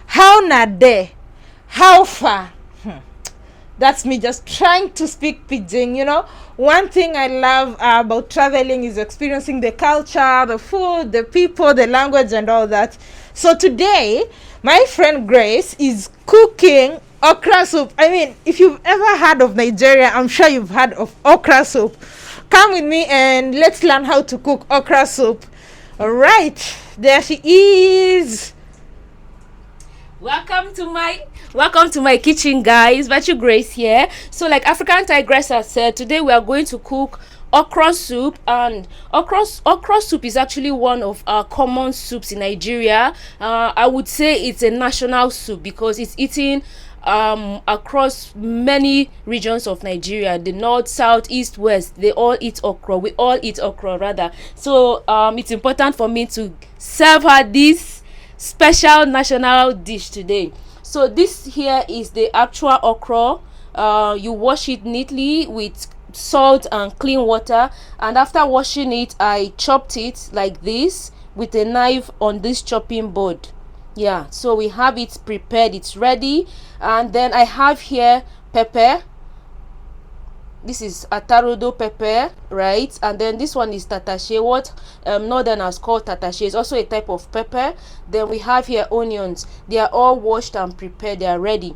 How na there? How far? That's me just trying to speak pidgin. One thing I love about traveling is experiencing the culture, the food, the people, the language, and all that. So today, my friend Grace is cooking okra soup. I mean, if you've ever heard of Nigeria, I'm sure you've heard of okra soup. Come with me and let's learn how to cook okra soup. All right, there she is. Welcome to my kitchen, guys. Virtue Grace here. So like African Tigress has said, today we are going to cook okra soup, and okra soup is actually one of our common soups in Nigeria. I would say it's a national soup because it's eaten across many regions of Nigeria. The north, south, east, west, they all eat okra. We all eat okra rather. So it's important for me to serve her this special national dish today. So this here is the actual okra. You wash it neatly with salt and clean water, and after washing it, I chopped it like this with a knife on this chopping board. Yeah, so we have it prepared, it's ready. And then I have here pepper. This is atarodo pepper, right? And then this one is tatashe, what northerners call tatashe. It's also a type of pepper. Then we have here onions. They are all washed and prepared, they are ready.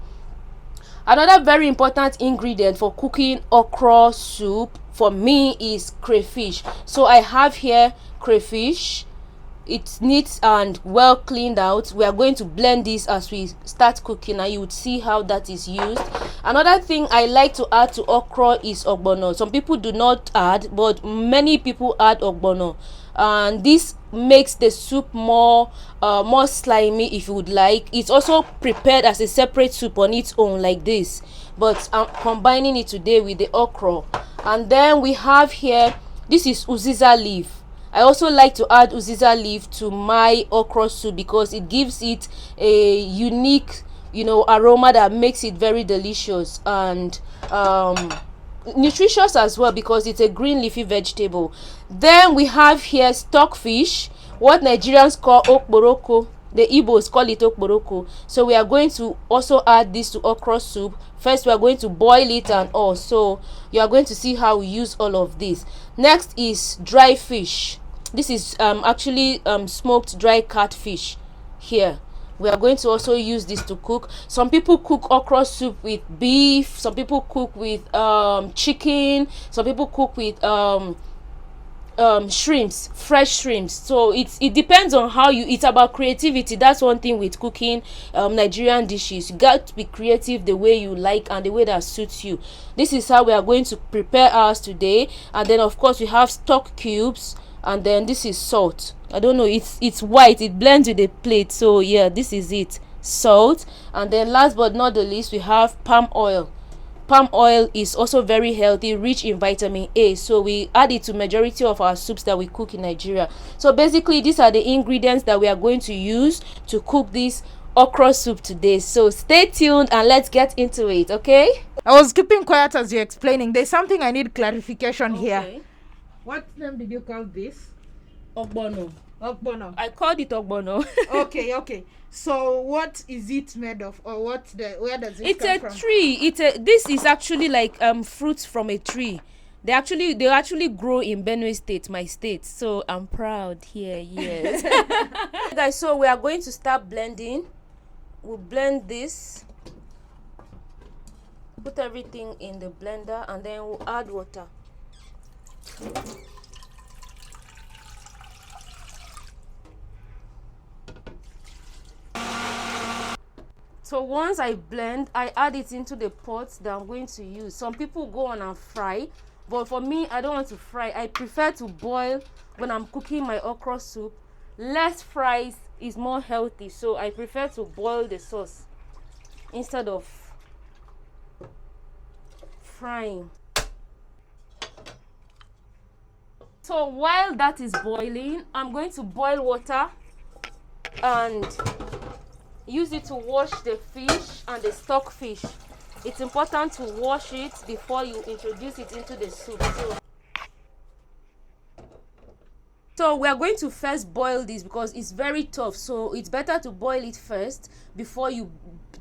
Another very important ingredient for cooking okra soup for me is crayfish. So I have here crayfish. It's neat and well cleaned out. We are going to blend this as we start cooking, and you would see how that is used. Another thing I like to add to okra is Obano. Some people do not add, but many people add Obano, and this makes the soup more slimy, if you would like. It's also prepared as a separate soup on its own like this, but I'm combining it today with the okra. And then we have here, this is uziza leaf. I also like to add uziza leaf to my okra soup because it gives it a unique aroma that makes it very delicious and nutritious as well, because it's a green leafy vegetable. Then we have here stockfish, what Nigerians call okporoko. The Igbos call it okporoko. So we are going to also add this to okra soup. First we are going to boil it and all, so you are going to see how we use all of this. Next is dry fish. This is actually smoked dry catfish. Here we are going to also use this to cook. Some people cook okra soup with beef, some people cook with chicken, some people cook with shrimps, fresh shrimps. So it depends on how you eat. About creativity. That's one thing with cooking Nigerian dishes. You got to be creative the way you like and the way that suits you. This is how we are going to prepare ours today. And then of course we have stock cubes, and then this is salt. I don't know, it's white, it blends with the plate. So yeah, this is it, salt. And then last but not the least, we have palm oil. Palm oil is also very healthy, rich in vitamin A, so we add it to majority of our soups that we cook in Nigeria. So basically these are the ingredients that we are going to use to cook this okra soup today. So stay tuned and let's get into it. Okay, I was keeping quiet as you're explaining. There's something I need clarification here. What name did you call this? Ogbono. Ogbono. I called it ogbono. Okay. So what is it made of, or where does it come from? It's a tree. This is actually like fruits from a tree. They actually grow in Benue State, my state. So I'm proud here. Yes. Guys, so we are going to start blending. We'll blend this. Put everything in the blender, and then we'll add water. So once I blend, I add it into the pot that I'm going to use. Some people go on and fry, but for me, I don't want to fry. I prefer to boil when I'm cooking my okra soup. Less fries is more healthy, so I prefer to boil the sauce instead of frying. So while that is boiling, I'm going to boil water and use it to wash the fish and the stockfish. It's important to wash it before you introduce it into the soup. So we are going to first boil this because it's very tough, so it's better to boil it first before you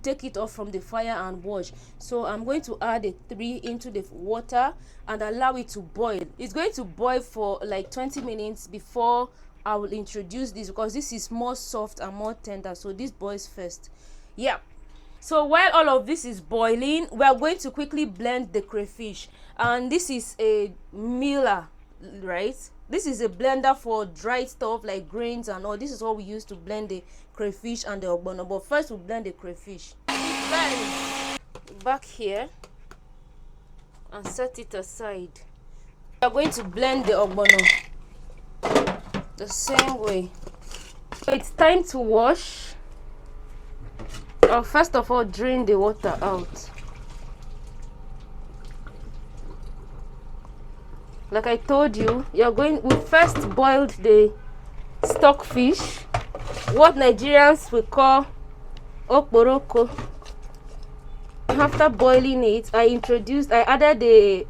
take it off from the fire and wash. So I'm going to add a 3 into the water and allow it to boil. It's going to boil for like 20 minutes before I will introduce this, because this is more soft and more tender, so this boils first. Yeah. So while all of this is boiling, we are going to quickly blend the crayfish. And this is a miller, right? This is a blender for dried stuff like grains and all. This is what we use to blend the crayfish and the ogbono. But first we'll blend the crayfish. Back here and set it aside. We are going to blend the ogbono the same way. So it's time to wash. I'll first of all drain the water out. Like I told you, we first boiled the stockfish, what Nigerians will call okporoko. After boiling it, I added the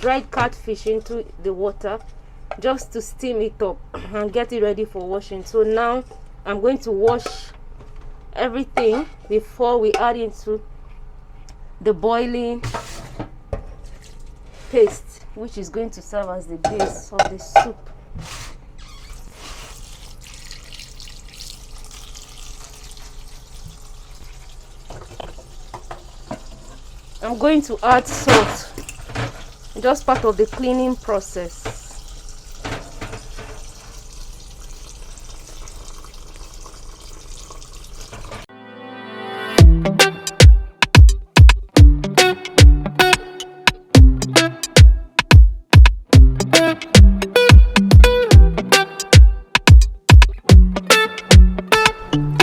dried catfish into the water just to steam it up and get it ready for washing. So now I'm going to wash everything before we add into the boiling paste, which is going to serve as the base of the soup. I'm going to add salt, just part of the cleaning process.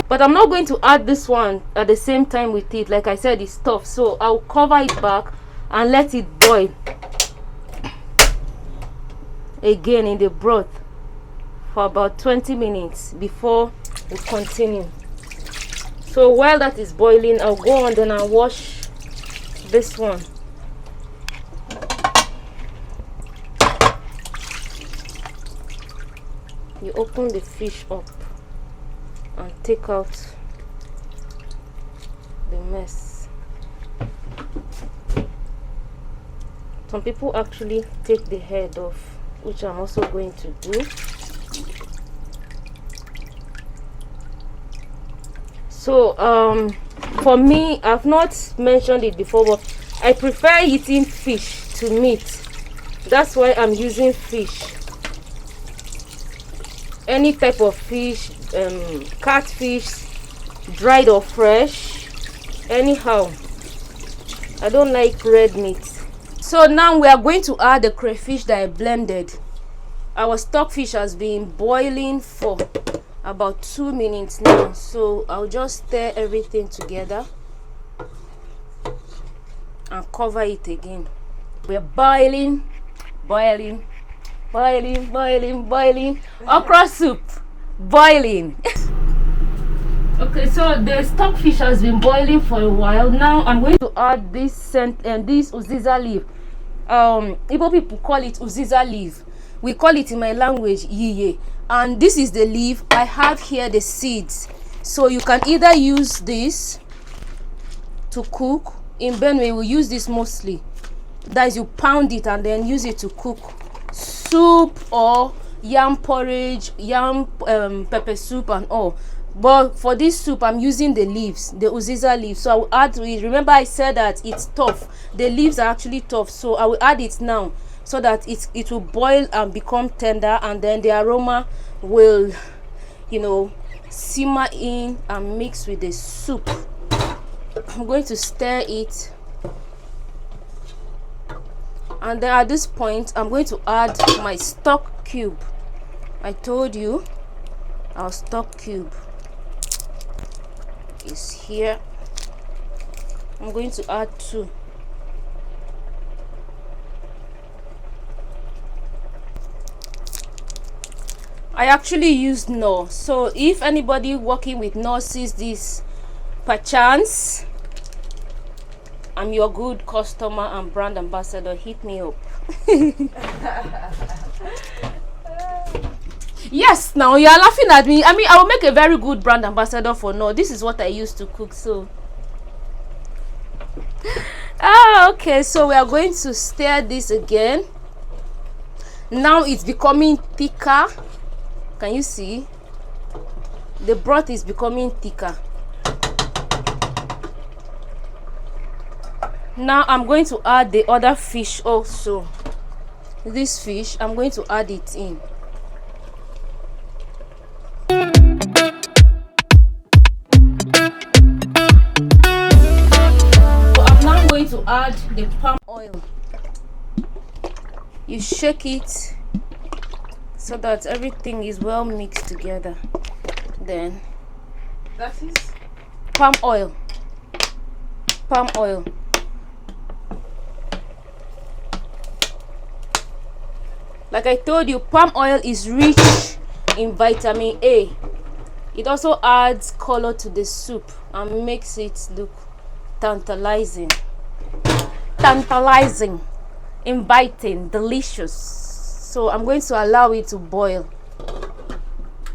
But I'm not going to add this one at the same time with it. Like I said, it's tough, so I'll cover it back and let it boil again in the broth for about 20 minutes before we continue. So while that is boiling, I'll go on then I'll wash this one. You open the fish up and take out the mess. Some people actually take the head off, which I'm also going to do. So for me, I've not mentioned it before, but I prefer eating fish to meat. That's why I'm using fish. Any type of fish, catfish, dried or fresh, anyhow. I don't like red meat. So now we are going to add the crayfish that I blended. Our stockfish has been boiling for about 2 minutes now, so I'll just stir everything together and cover it again. We're boiling. Okra soup boiling. Okay, so the stockfish has been boiling for a while. Now I'm going to add this uziza leaf. Igbo people call it uziza leaf. We call it in my language yiye. And this is the leaf. I have here the seeds, so you can either use this to cook. In Benue we use this mostly. That is, you pound it and then use it to cook soup or yam porridge, yam pepper soup and all. But for this soup I'm using the leaves, the uziza leaves. So I will add to it. Remember I said that it's tough. The leaves are actually tough, so I will add it now so that it will boil and become tender, and then the aroma will, you know, simmer in and mix with the soup. I'm going to stir it. And then at this point I'm going to add my stock cube. I told you our stock cube is here. I'm going to add 2. I actually used Knorr, so if anybody working with Knorr sees this, perchance I'm your good customer and brand ambassador, hit me up. Yes, now you are laughing at me. I mean, I will make a very good brand ambassador for no. This is what I used to cook, so. Okay, so we are going to stir this again. Now it's becoming thicker. Can you see? The broth is becoming thicker. Now I'm going to add the other fish also. This fish, I'm going to add it in. So I'm now going to add the palm oil. You shake it so that everything is well mixed together. Then That is palm oil. Palm oil. Like I told you, palm oil is rich in vitamin A. It also adds color to the soup and makes it look tantalizing. Tantalizing, inviting, delicious. So I'm going to allow it to boil.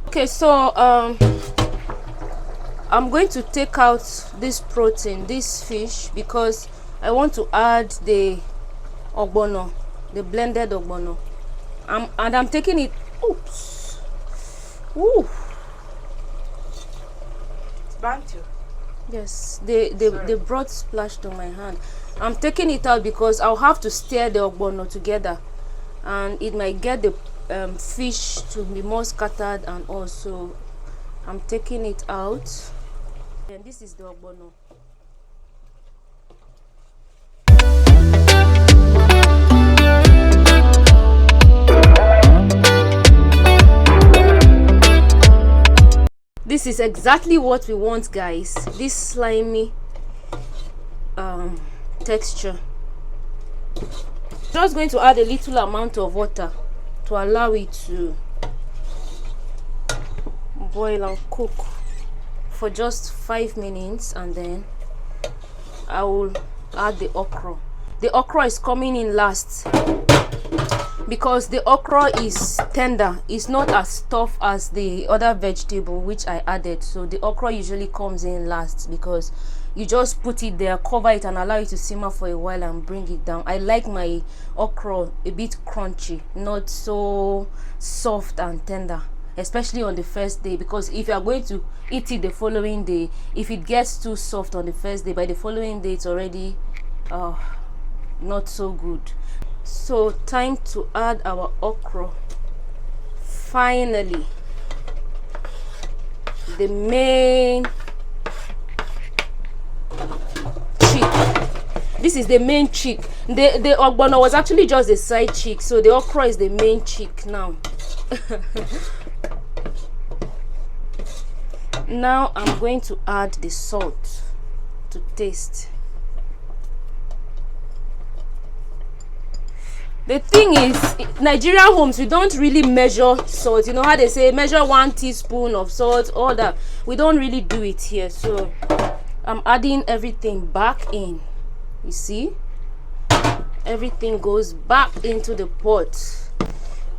Okay, so I'm going to take out this protein, this fish, because I want to add the ogbono, the blended ogbono. And I'm taking it. Oops. Ooh. it's bantu. Yes, the broth splashed on my hand. I'm taking it out because I'll have to stir the ogbono together, and it might get the fish to be more scattered, and also I'm taking it out. And this is the ogbono. This is exactly what we want, guys. This slimy texture. Just going to add a little amount of water to allow it to boil and cook for just 5 minutes, and then I will add the okra. The okra is coming in last because the okra is tender. It's not as tough as the other vegetable which I added. So the okra usually comes in last because you just put it there, cover it, and allow it to simmer for a while and bring it down. I like my okra a bit crunchy, not so soft and tender, especially on the first day, because if you are going to eat it the following day, if it gets too soft on the first day, by the following day it's already not so good. So time to add our okra. Finally, the main chick. This is the main chick. The ogbono was actually just a side chick, so the okra is the main chick now. Now I'm going to add the salt to taste. The thing is, Nigerian homes, we don't really measure salt. You know how they say measure 1 teaspoon of salt, all that. We don't really do it here. So I'm adding everything back in. You see, everything goes back into the pot,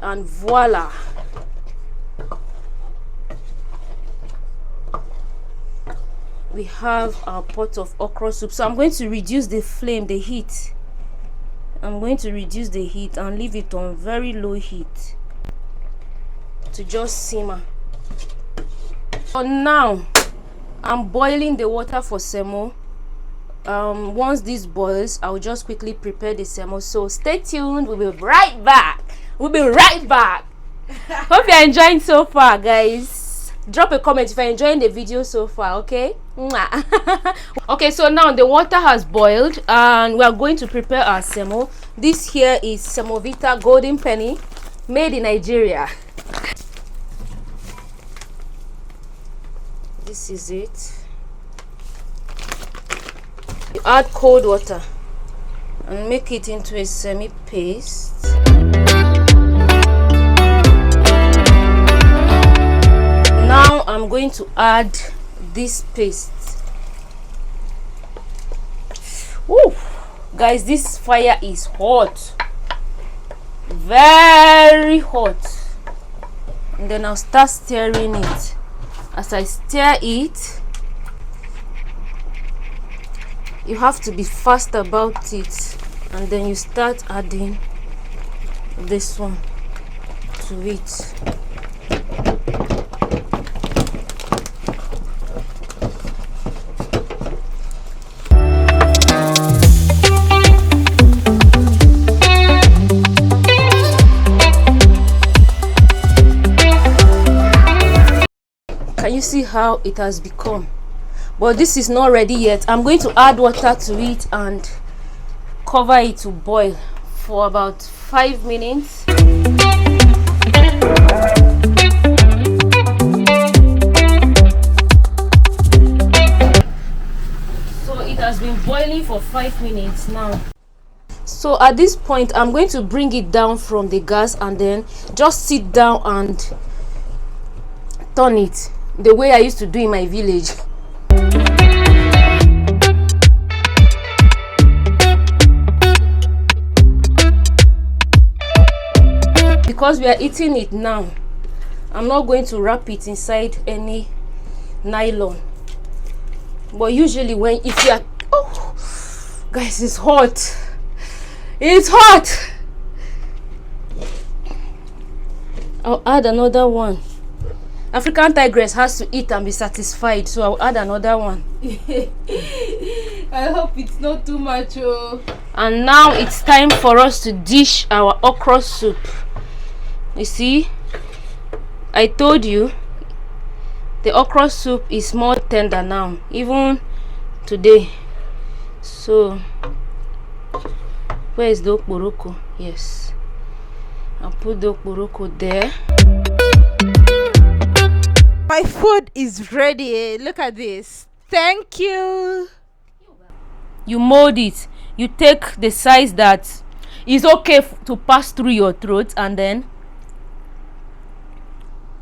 and voila. We have our pot of okra soup. So I'm going to reduce the flame, the heat. I'm going to reduce the heat and leave it on very low heat to just simmer. So now I'm boiling the water for Samo. Once this boils, I'll just quickly prepare the Samo. So stay tuned. We'll be right back. We'll be right back. Hope you're enjoying so far, guys. Drop a comment if you're enjoying the video so far, okay? Okay, so now the water has boiled and we are going to prepare our Samo. This here is Semovita Golden Penny, made in Nigeria. This is it. You add cold water and make it into a semi paste. Now I'm going to add this paste. Woo! Guys, this fire is hot, very hot. and then I'll start stirring it. As I stir it, you have to be fast about it, and then you start adding this one to it. Can you see how it has become? But this is not ready yet. I'm going to add water to it and cover it to boil for about 5 minutes. So it has been boiling for 5 minutes now. So at this point, I'm going to bring it down from the gas and then just sit down and turn it the way I used to do in my village. Because we are eating it now, I'm not going to wrap it inside any nylon. But usually if you are, oh guys, it's hot. It's hot. I'll add another one. African tigress has to eat and be satisfied, so I'll add another one. I hope it's not too much. Oh. And now it's time for us to dish our okra soup. You see, I told you the okra soup is more tender now, even today. So where is the okporoko? Yes, I'll put the okporoko there. My food is ready. Look at this. Thank you. You mold it. You take the size that is okay to pass through your throat, and then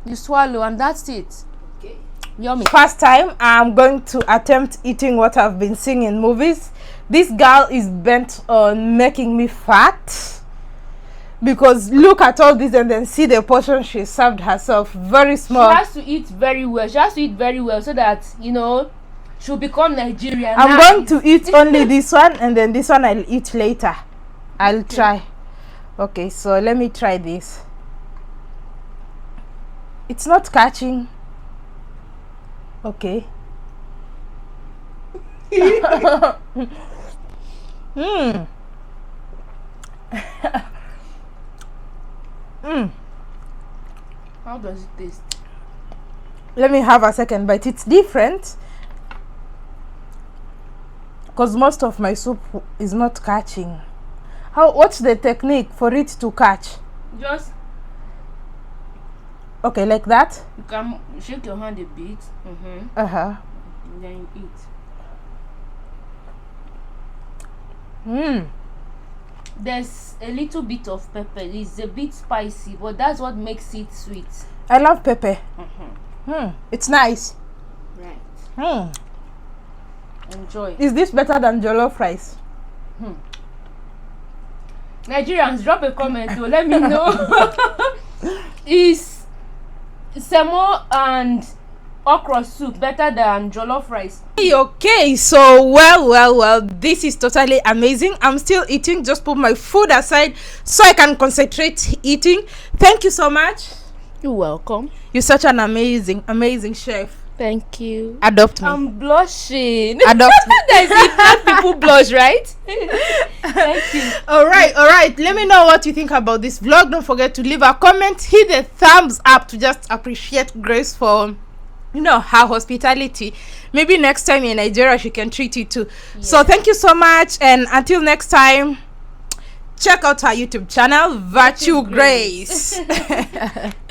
you swallow, and that's it. Okay. Yummy. First time I'm going to attempt eating what I've been seeing in movies. This girl is bent on making me fat. Because look at all this and then see the portion she served herself. Very small. She has to eat very well. She has to eat very well so that, you know, she'll become Nigerian. I'm going to eat only this one, and then this one I'll eat later. I'll try. Okay, so let me try this. It's not catching. Okay. How does it taste? Let me have a second bite. It's different because most of my soup is not catching. What's the technique for it to catch? Just okay, like that. You can shake your hand a bit. And then you eat. There's a little bit of pepper. It's a bit spicy, but that's what makes it sweet. I love pepper. It's nice. Right. Enjoy. Is this better than jollof rice? Nigerians, drop a comment to let me know. Is Samo and okra soup better than jollof rice? Okay, so well, this is totally amazing. I'm still eating. Just put my food aside so I can concentrate eating. Thank you so much. You're welcome. You're such an amazing chef. Thank you. Adopt me. I'm blushing. Adopt me. That's it. People blush, right? Thank you. All right. Let me know what you think about this vlog. Don't forget to leave a comment. Hit the thumbs up to just appreciate Grace for, you know, her hospitality. Maybe next time in Nigeria she can treat you too. Yeah. So thank you so much, and until next time, check out our YouTube channel, Virtue Grace.